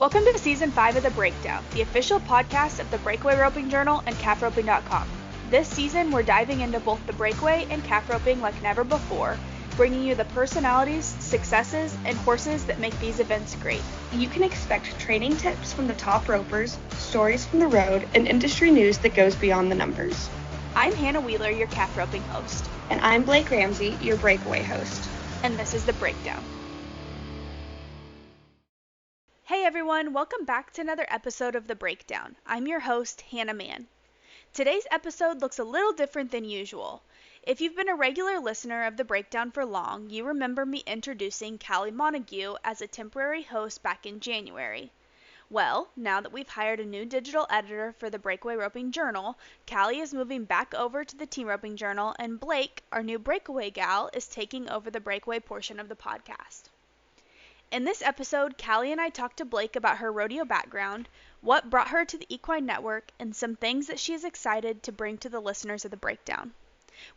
Welcome to Season 5 of The Breakdown, the official podcast of the Breakaway Roping Journal and calfroping.com. This season, we're diving into both the breakaway and calf roping like never before, bringing you the personalities, successes, and horses that make these events great. You can expect training tips from the top ropers, stories from the road, and industry news that goes beyond the numbers. I'm Hannah Wheeler, your calf roping host. And I'm Blake Ramsey, your breakaway host. And this is The Breakdown. Hey everyone, welcome back to another episode of The Breakdown. I'm your host, Hannah Mann. Today's episode looks a little different than usual. If you've been a regular listener of The Breakdown for long, you remember me introducing Calli Montague as a temporary host back in January. Well, now that we've hired a new digital editor for the Breakaway Roping Journal, Calli is moving back over to the Team Roping Journal, and Blake, our new breakaway gal, is taking over the breakaway portion of the podcast. In this episode, Calli and I talked to Blake about her rodeo background, what brought her to the Equine Network, and some things that she is excited to bring to the listeners of The Breakdown.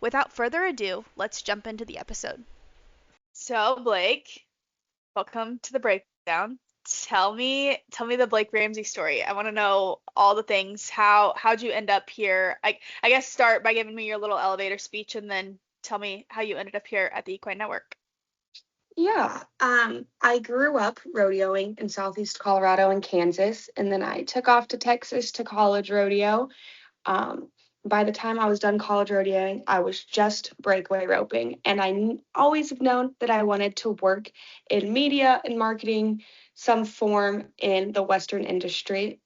Without further ado, let's jump into the episode. So, Blake, welcome to The Breakdown. Tell me the Blake Ramsey story. I want to know all the things. How'd you end up here? I guess start by giving me your little elevator speech and then tell me how you ended up here at the Equine Network. Yeah, I grew up rodeoing in Southeast Colorado and Kansas, and then I took off to Texas to college rodeo. By the time I was done college rodeoing, I was just breakaway roping, and I always have known that I wanted to work in media and marketing, some form in the Western industry.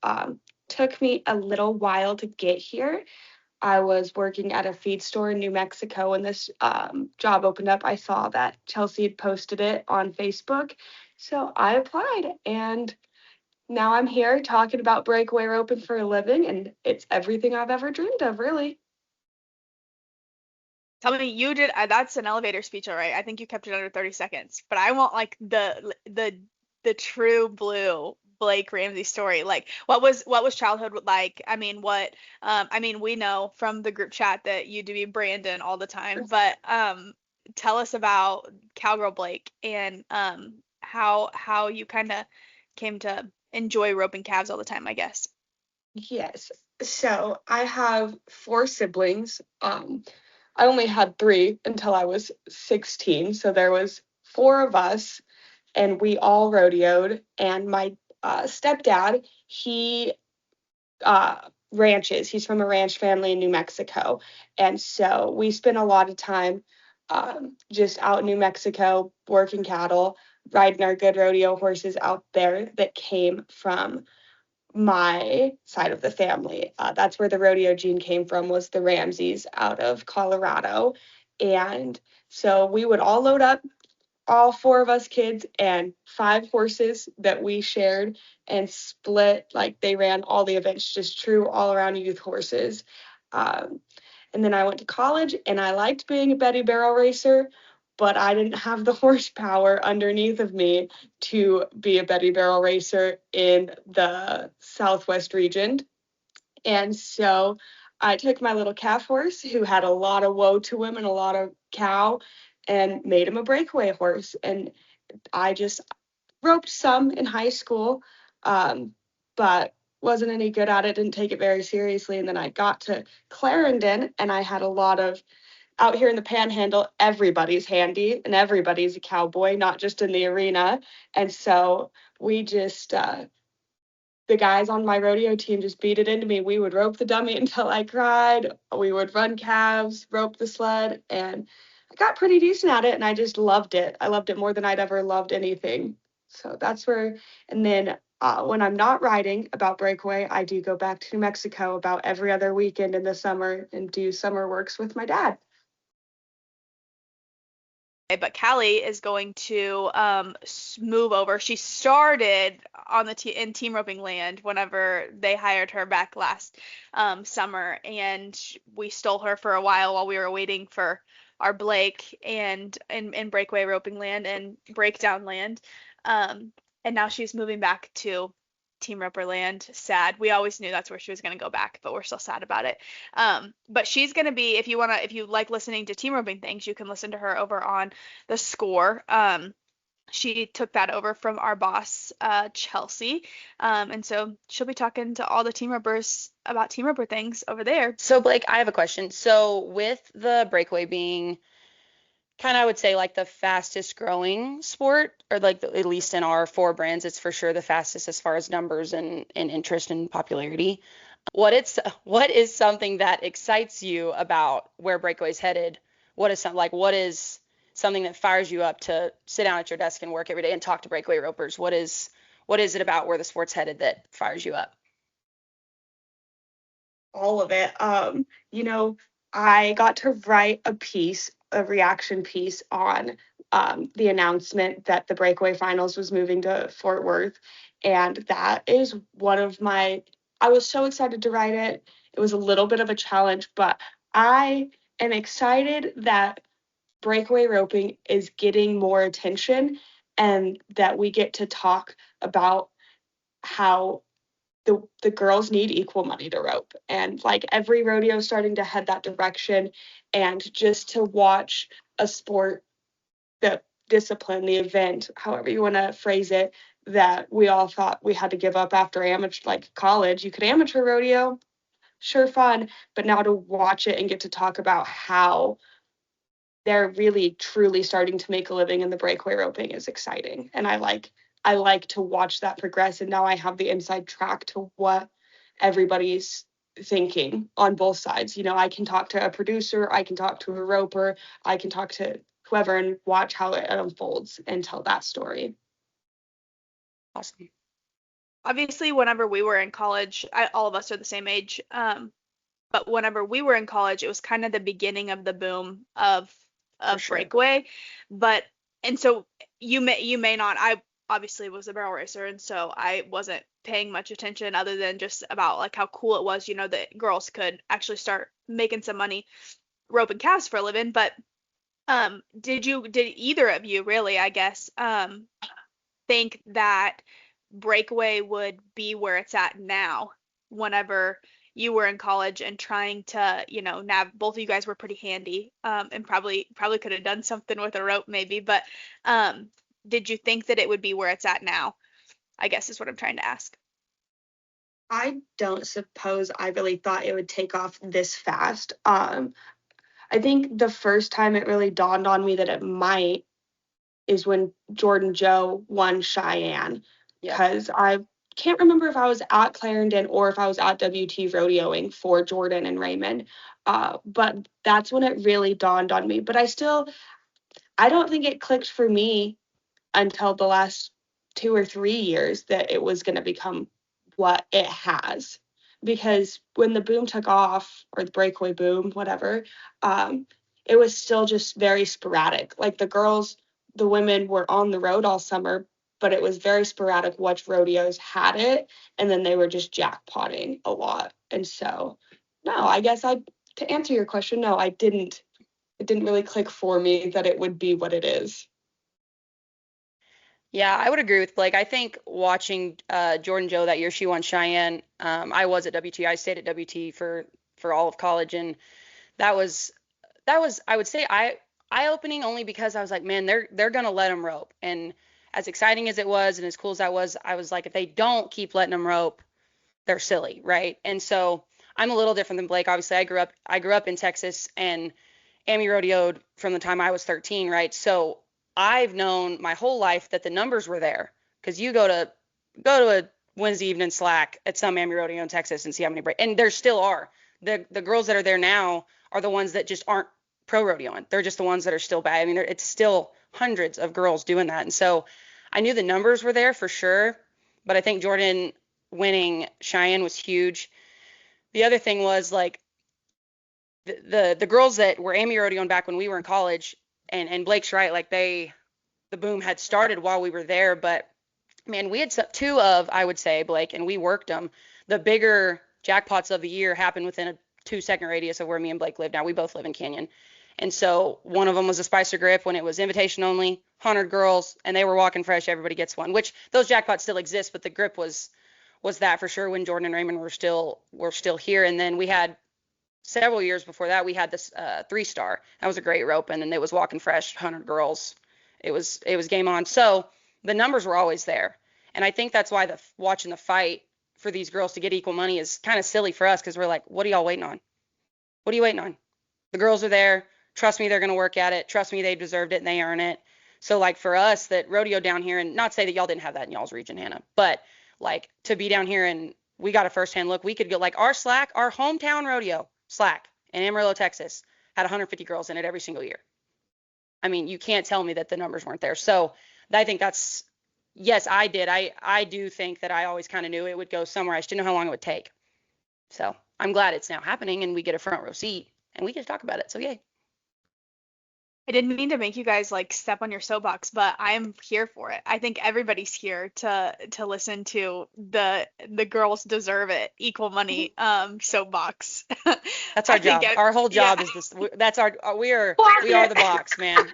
Took me a little while to get here. I was working at a feed store in New Mexico when this job opened up. I saw that Chelsea had posted it on Facebook, so I applied, and now I'm here talking about breakaway roping for a living, and it's everything I've ever dreamed of, really. Tell me, you did. That's an elevator speech, all right. I think you kept it under 30 seconds, but I want like the true blue Blake Ramsey story. Like, what was childhood like? I mean, we know from the group chat that you do be Brandon all the time, but tell us about Cowgirl Blake and how you kind of came to enjoy roping calves all the time, I guess. Yes. So I have 4 siblings. I only had 3 until I was 16, so there was 4 of us, and we all rodeoed. And my stepdad, he ranches. He's from a ranch family in New Mexico, and so we spent a lot of time just out in New Mexico working cattle, riding our good rodeo horses out there that came from my side of the family. That's where the rodeo gene came from, was the Ramseys out of Colorado. And so we would all load up, all 4 of us kids and 5 horses that we shared and split. Like, they ran all the events, just true all around youth horses. And then I went to college, and I liked being a Betty Barrel racer, but I didn't have the horsepower underneath of me to be a Betty Barrel racer in the Southwest region. And so I took my little calf horse, who had a lot of woe to him and a lot of cow, and made him a breakaway horse. And I just roped some in high school, but wasn't any good at it, didn't take it very seriously. And then I got to Clarendon, and I had a lot of, out here in the Panhandle, everybody's handy and everybody's a cowboy, not just in the arena. And so we just, the guys on my rodeo team just beat it into me. We would rope the dummy until I cried. We would run calves, rope the sled, and I got pretty decent at it, and I just loved it. I loved it more than I'd ever loved anything. So that's where, and then when I'm not riding about breakaway, I do go back to New Mexico about every other weekend in the summer and do summer works with my dad. But Calli is going to move over. She started on the in team roping land whenever they hired her back last summer, and we stole her for a while we were waiting for our Blake and in breakaway roping land and breakdown land. And now she's moving back to Team Roper land. Sad. We always knew that's where she was going to go back, but we're still sad about it. But she's going to be, if you like listening to team roping things, you can listen to her over on The Score. She took that over from our boss, Chelsea. And so she'll be talking to all the team ropers about team roper things over there. So Blake, I have a question. So with the breakaway being kind of, I would say, like the fastest growing sport, or like at least in our four brands, it's for sure the fastest as far as numbers and interest and popularity. What is something that excites you about where Breakaway's headed? What is something that fires you up to sit down at your desk and work every day and talk to Breakaway ropers? What is it about where the sport's headed that fires you up? All of it. You know, I got to write a reaction piece on the announcement that the Breakaway Finals was moving to Fort Worth. And that is one of I was so excited to write it. It was a little bit of a challenge, but I am excited that breakaway roping is getting more attention and that we get to talk about how the girls need equal money to rope, and like every rodeo is starting to head that direction. And just to watch a sport, the discipline, the event, however you want to phrase it, that we all thought we had to give up after amateur, like college, you could amateur rodeo, sure, fun, but now to watch it and get to talk about how they're really truly starting to make a living in the breakaway roping is exciting. And I like to watch that progress, and now I have the inside track to what everybody's thinking on both sides. You know, I can talk to a producer, I can talk to a roper, I can talk to whoever and watch how it unfolds and tell that story. Awesome. Obviously, whenever we were in college, all of us are the same age. But whenever we were in college, it was kind of the beginning of the boom For of sure. breakaway. But and so you may not. I obviously was a barrel racer, and so I wasn't paying much attention other than just about like how cool it was, that girls could actually start making some money roping calves for a living. But did either of you really, I guess, think that breakaway would be where it's at now whenever you were in college and trying to, both of you guys were pretty handy, and probably could have done something with a rope maybe, but did you think that it would be where it's at now? I guess is what I'm trying to ask. I don't suppose I really thought it would take off this fast. I think the first time it really dawned on me that it might is when Jordan Joe won Cheyenne, Yep. because I can't remember if I was at Clarendon or if I was at WT rodeoing for Jordan and Raymond. But that's when it really dawned on me. But I don't think it clicked for me until the last 2 or 3 years that it was going to become what it has. Because when the boom took off, or the breakaway boom, whatever, um, it was still just very sporadic. Like the women were on the road all summer, but it was very sporadic which rodeos had it, and then they were just jackpotting a lot. And so, no, I guess to answer your question, no, I didn't. It didn't really click for me that it would be what it is. Yeah, I would agree with Blake. I think watching Jordan Joe that year, she won Cheyenne. I was at WT. I stayed at WT for all of college, and that was I would say eye opening only because I was like, man, they're gonna let them rope. And as exciting as it was and as cool as that was, I was like, if they don't keep letting them rope, they're silly, right? And so I'm a little different than Blake. Obviously, I grew up in Texas and Amy rodeoed from the time I was 13, right? So I've known my whole life that the numbers were there because you go to a Wednesday evening slack at some Amy rodeo in Texas and see how many break, and there still are. The girls that are there now are the ones that just aren't pro rodeoing. They're just the ones that are still bad. I mean, it's still hundreds of girls doing that, and so I knew the numbers were there for sure. But I think Jordan winning Cheyenne was huge. The other thing was like the girls that were Amy rodeoing back when we were in college, and Blake's right, like the boom had started while we were there, but man, we had two of, I would say, Blake, and we worked them. The bigger jackpots of the year happened within a 2-second radius of where me and Blake live now. We both live in Canyon. And so one of them was a Spicer Grip when it was invitation only, 100 girls, and they were walking fresh. Everybody gets one, which those jackpots still exist, but the grip was that for sure when Jordan and Raymond were still here. And then we had several years before that, we had this 3-star. That was a great rope, and then it was walking fresh, 100 girls. it was game on. So the numbers were always there. And I think that's why watching the fight for these girls to get equal money is kind of silly for us, because we're like, what are y'all waiting on? What are you waiting on? The girls are there. Trust me, they're going to work at it. Trust me, they deserved it and they earn it. So like for us, that rodeo down here, and not say that y'all didn't have that in y'all's region, Hannah, but like to be down here and we got a firsthand look. We could go like our hometown rodeo, Slack in Amarillo, Texas, had 150 girls in it every single year. I mean, you can't tell me that the numbers weren't there. So I think that's, yes, I did. I do think that I always kind of knew it would go somewhere. I just didn't know how long it would take. So I'm glad it's now happening and we get a front row seat and we get to talk about it. So yay. I didn't mean to make you guys like step on your soapbox, but I'm here for it. I think everybody's here to listen to the girls deserve it, equal money soapbox. That's our I think job. Our whole job is this. That's our we are the box, man.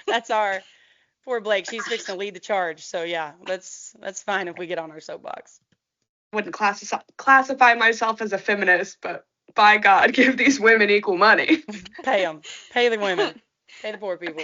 That's our poor Blake. She's fixing to lead the charge. So yeah, that's fine if we get on our soapbox. Wouldn't classify myself as a feminist, but by God, give these women equal money. Pay them. Pay the women. Pay the poor people.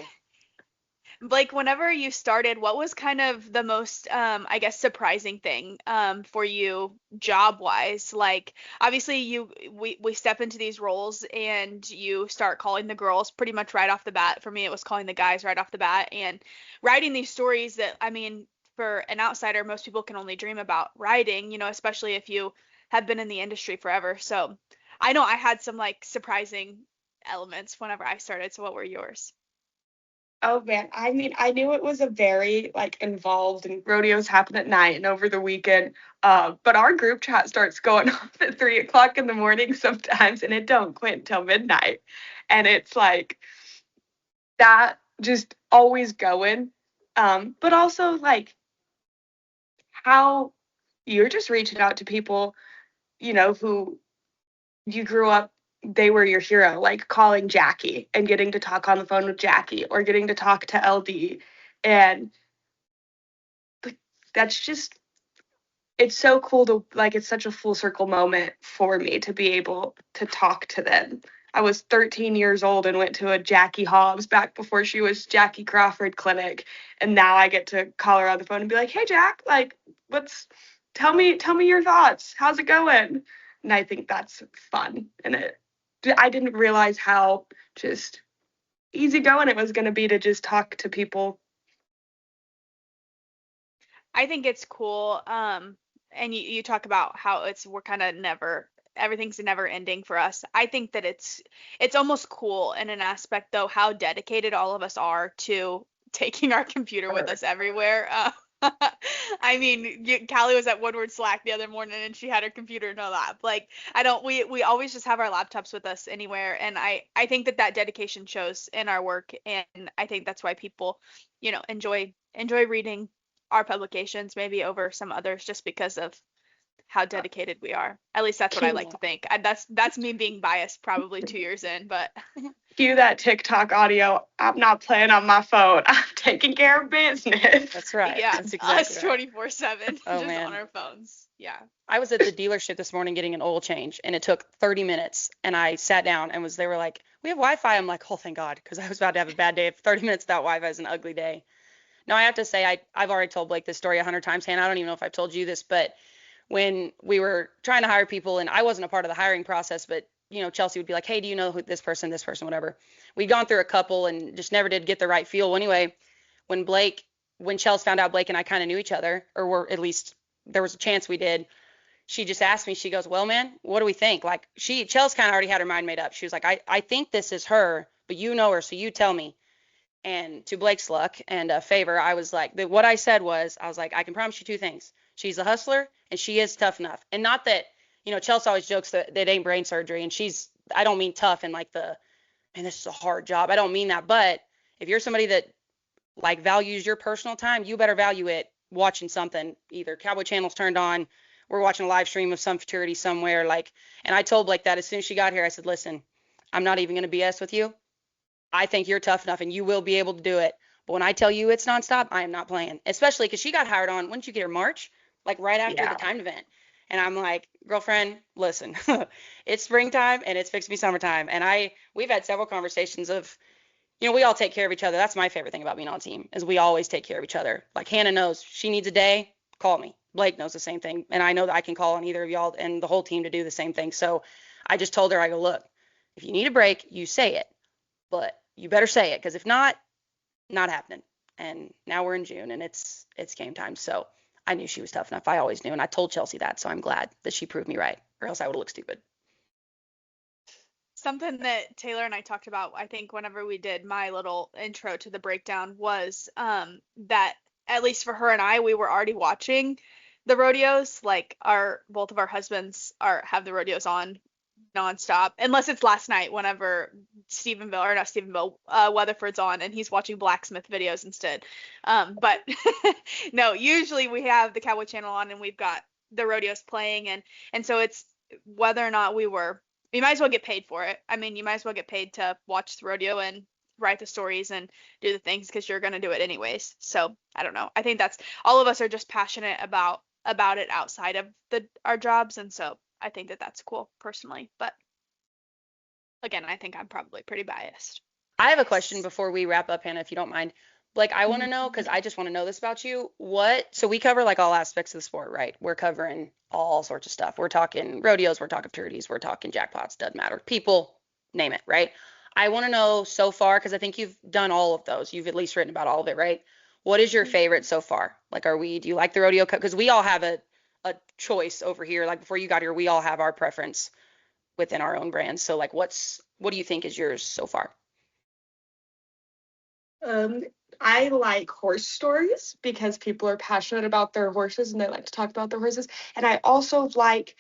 Blake, whenever you started, what was kind of the most, I guess, surprising thing for you job-wise? Like, obviously, we step into these roles and you start calling the girls pretty much right off the bat. For me, it was calling the guys right off the bat and writing these stories that, I mean, for an outsider, most people can only dream about writing, you know, especially if you have been in the industry forever. So I know I had some like surprising elements whenever I started. So what were yours? Oh man, I mean, I knew it was a very like involved, and rodeos happen at night and over the weekend. But our group chat starts going off at 3 o'clock in the morning sometimes, and it don't quit until midnight. And it's like that just always going. But also like how you're just reaching out to people, who you grew up, they were your hero, like calling Jackie and getting to talk on the phone with Jackie or getting to talk to LD. And like, that's just, it's so cool to, like, it's such a full circle moment for me to be able to talk to them. I was 13 years old and went to a Jackie Hobbs back before she was Jackie Crawford clinic. And now I get to call her on the phone and be like, hey, Jack, like, tell me your thoughts. How's it going? And I think that's fun. And I didn't realize how just easygoing it was going to be to just talk to people. I think it's cool. And you talk about how we're kind of everything's never ending for us. I think that it's almost cool in an aspect though, how dedicated all of us are to taking our computer with us everywhere. I mean, Calli was at Woodward Slack the other morning and she had her computer in her lap. Like, we always just have our laptops with us anywhere. And I think that dedication shows in our work. And I think that's why people, enjoy reading our publications maybe over some others just because of how dedicated we are. At least that's what I like to think. That's me being biased probably 2 years in, but Cue that TikTok audio. I'm not playing on my phone. I'm taking care of business. That's right. Yeah, that's exactly us 24/7 Oh, just man. on our phones. Yeah. I was at the dealership this morning getting an oil change, and it took 30 minutes. And I sat down and they were like, we have Wi-Fi. I'm like, oh, thank God, because I was about to have a bad day. 30 minutes without Wi-Fi is an ugly day. Now, I have to say, I've already told Blake this story 100 times, Hannah. I don't even know if I've told you this, but when we were trying to hire people, and I wasn't a part of the hiring process, but, Chelsea would be like, hey, do you know who this person, whatever. We'd gone through a couple and just never did get the right feel. Well, anyway, when Chelsea found out Blake and I kind of knew each other, or were at least there was a chance we did, she just asked me, she goes, well, man, what do we think? Like Chelsea kind of already had her mind made up. She was like, I think this is her, but you know her, so you tell me. And to Blake's luck and favor, I was like, what I said was, I was like, I can promise you two things. She's a hustler and she is tough enough. And not that, Chelsea always jokes that it ain't brain surgery. And I don't mean tough and like man, this is a hard job. I don't mean that. But if you're somebody that like values your personal time, you better value it watching something, either Cowboy Channel's turned on, we're watching a live stream of some futurity somewhere. And I told Blake that as soon as she got here, I said, listen, I'm not even going to BS with you. I think you're tough enough and you will be able to do it. But when I tell you it's nonstop, I am not playing. Especially because she got hired on, when did you get her, March? Like right after the timed event. And I'm like, girlfriend, listen, it's springtime and it's fixed to be summertime. And we've had several conversations of, we all take care of each other. That's my favorite thing about being on a team is we always take care of each other. Like Hannah knows she needs a day, call me. Blake knows the same thing. And I know that I can call on either of y'all and the whole team to do the same thing. So I just told her, I go, look, if you need a break, you say it, but you better say it. Cause if not happening. And now we're in June and it's game time. So I knew she was tough enough. I always knew. And I told Chelsea that. So I'm glad that she proved me right or else I would have looked stupid. Something that Taylor and I talked about, I think, whenever we did my little intro to the breakdown was that at least for her and I, we were already watching the rodeos. Like both of our husbands have the rodeos on nonstop, unless it's last night whenever Weatherford's on and he's watching blacksmith videos instead. But no, usually we have the Cowboy Channel on and we've got the rodeos playing, and so it's whether or not you might as well get paid for it. I mean, you might as well get paid to watch the rodeo and write the stories and do the things because you're going to do it anyways. So I don't know. I think that's all of us are just passionate about it outside of our jobs. And so I think that's cool personally. But again, I think I'm probably pretty biased. I have a question before we wrap up, Hannah, if you don't mind. Like, I want to know, because I just want to know this about you. So we cover like all aspects of the sport, right? We're covering all sorts of stuff. We're talking rodeos, we're talking purities, we're talking jackpots, doesn't matter. People, name it, right? I want to know so far, because I think you've done all of those. You've at least written about all of it, right? What is your favorite so far? Like, do you like the rodeo? Because we all have a choice over here. Like, before you got here, we all have our preference within our own brands. So, like, what do you think is yours so far? I like horse stories because people are passionate about their horses and they like to talk about their horses. And I also like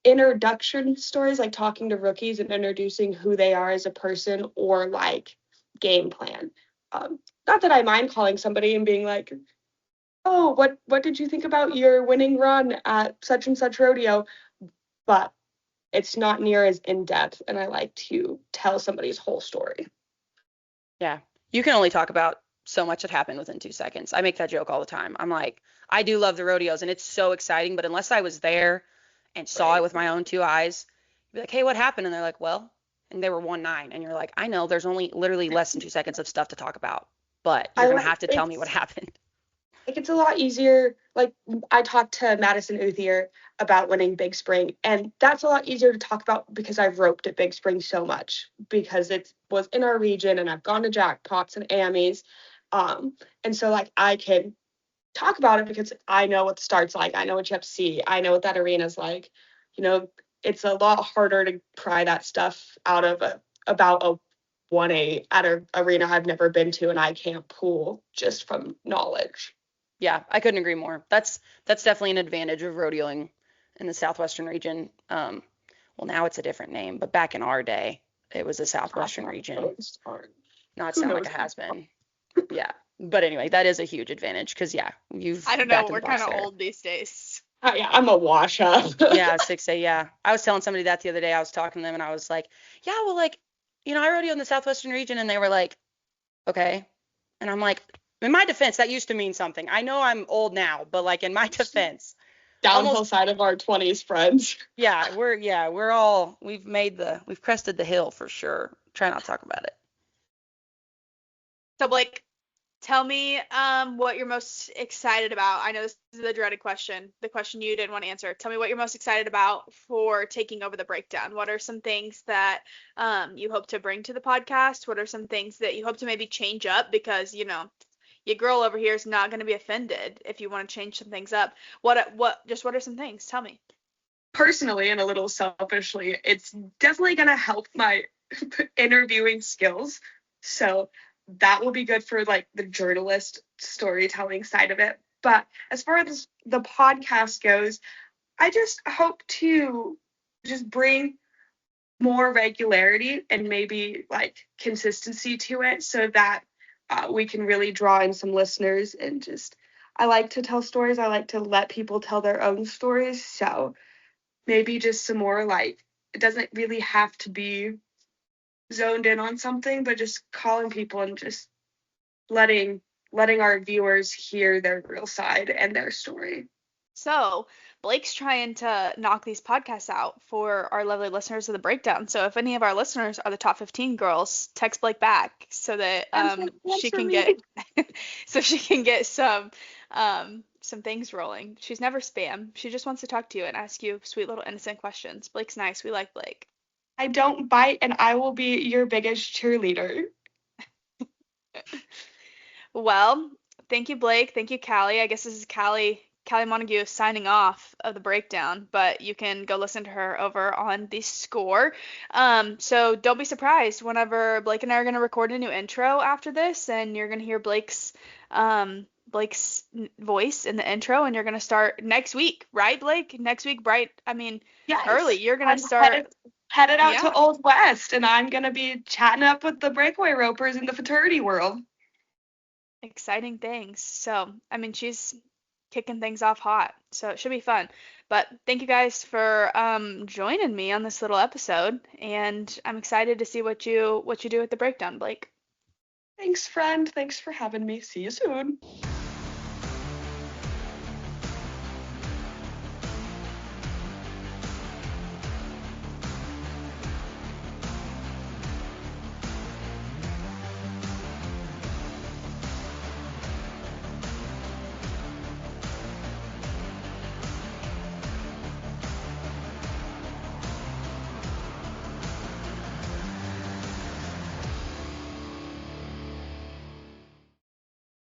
introduction stories, like talking to rookies and introducing who they are as a person or like game plan. Not that I mind calling somebody and being like, oh, what did you think about your winning run at such and such rodeo? But it's not near as in-depth, and I like to tell somebody's whole story. Yeah. You can only talk about so much that happened within 2 seconds. I make that joke all the time. I'm like, I do love the rodeos and it's so exciting, but unless I was there and saw it with my own 2 eyes, you'd be like, hey, what happened? And they're like, well, and they were 1-9. And you're like, I know there's only literally less than 2 seconds of stuff to talk about, but you're going to have to tell me what happened. Like, it's a lot easier. Like, I talked to Madison Uthier about winning Big Spring, and that's a lot easier to talk about because I've roped at Big Spring so much because it was in our region and I've gone to jackpots and Ammies. And so, like, I can talk about it because I know what the start's like. I know what you have to see. I know what that arena's like. It's a lot harder to pry that stuff out of about a 1-8 at an arena I've never been to and I can't pull just from knowledge. Yeah, I couldn't agree more. That's definitely an advantage of rodeoing in the Southwestern region. Well, now it's a different name, but back in our day, it was the Southwestern region. Not sound like it has been. Yeah. But anyway, that is a huge advantage because, yeah, I don't know, we're kind of old these days. Oh, yeah, I'm a wash up. Yeah, 6A, yeah. I was telling somebody that the other day. I was talking to them and I was like, yeah, well, like, I rodeo in the Southwestern region. And they were like, okay. And I'm like, in my defense, that used to mean something. I know I'm old now, but like in my defense. Downhill side of our 20s friends. Yeah, we've crested the hill for sure. Try not to talk about it. So Blake, tell me what you're most excited about. I know this is the dreaded question, the question you didn't want to answer. Tell me what you're most excited about for taking over the breakdown. What are some things that you hope to bring to the podcast? What are some things that you hope to maybe change up? Because, your girl over here is not going to be offended if you want to change some things up. What are some things? Tell me. Personally, and a little selfishly, it's definitely going to help my interviewing skills. So that will be good for like the journalist storytelling side of it. But as far as the podcast goes, I just hope to just bring more regularity and maybe like consistency to it so that we can really draw in some listeners. And just, I like to tell stories. I like to let people tell their own stories. So maybe just some more like, it doesn't really have to be zoned in on something, but just calling people and just letting our viewers hear their real side and their story. So, Blake's trying to knock these podcasts out for our lovely listeners of the breakdown. So, if any of our listeners are the top 15 girls, text Blake back so that she Answer can me. get some things rolling. She's never spam. She just wants to talk to you and ask you sweet little innocent questions. Blake's nice. We like Blake. I don't bite, and I will be your biggest cheerleader. Well, thank you, Blake. Thank you, Calli. I guess this is Calli Montague signing off of the breakdown, but you can go listen to her over on the score. So don't be surprised whenever Blake and I are going to record a new intro after this, and you're going to hear Blake's voice in the intro, and you're going to start next week, right, Blake? Next week, bright. I mean, early. Yes. You're going to I'm start. headed out to Yeah, Old West, and I'm gonna be chatting up with the breakaway ropers in the fraternity world. exciting things. So, I mean, she's kicking things off hot, so it should be fun. But thank you guys for joining me on this little episode, and I'm excited to see what you do with the breakdown, Blake. Thanks, friend. Thanks for having me. See you soon.